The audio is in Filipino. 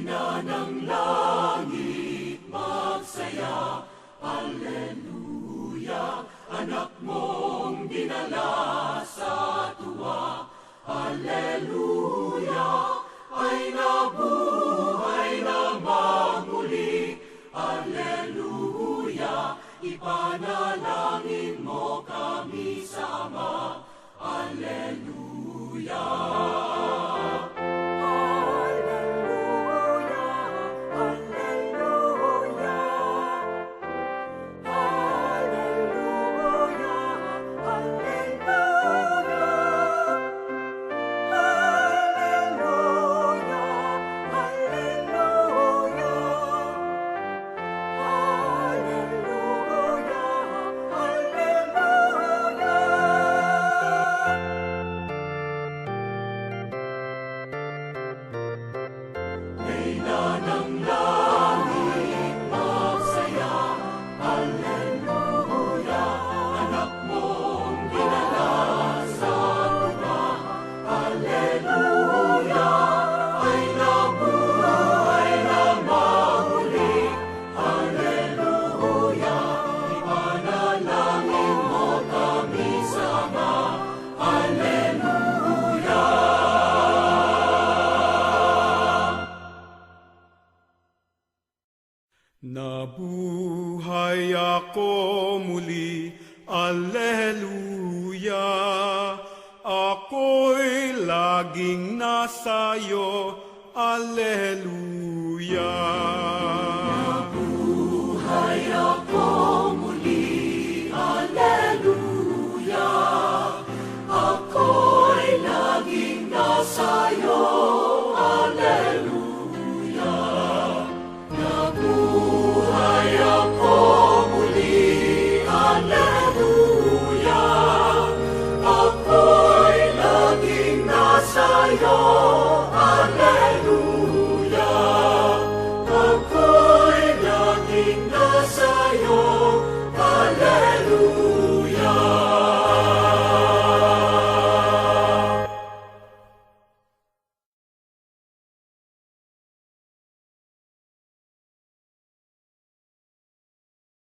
Ina ng langit, magsaya, Alleluia, anak mong dinala sa tuwa, Alleluia, ay nabuhay na magmuli, Alleluia, ipanalangin mo kami sama, Alleluia. Ina ng langit, magsaya, Alleluia, anak mong dinala sa tuwa, Alleluia, ay nabuhay na magmuli, Alleluia, ipanalangin mo kami sama, Alleluia. Nabuhay ako muli, Alleluia. Ako'y laging nasayo, Alleluia. Nabuhay ako muli, Alleluia. Ako'y laging nasayo,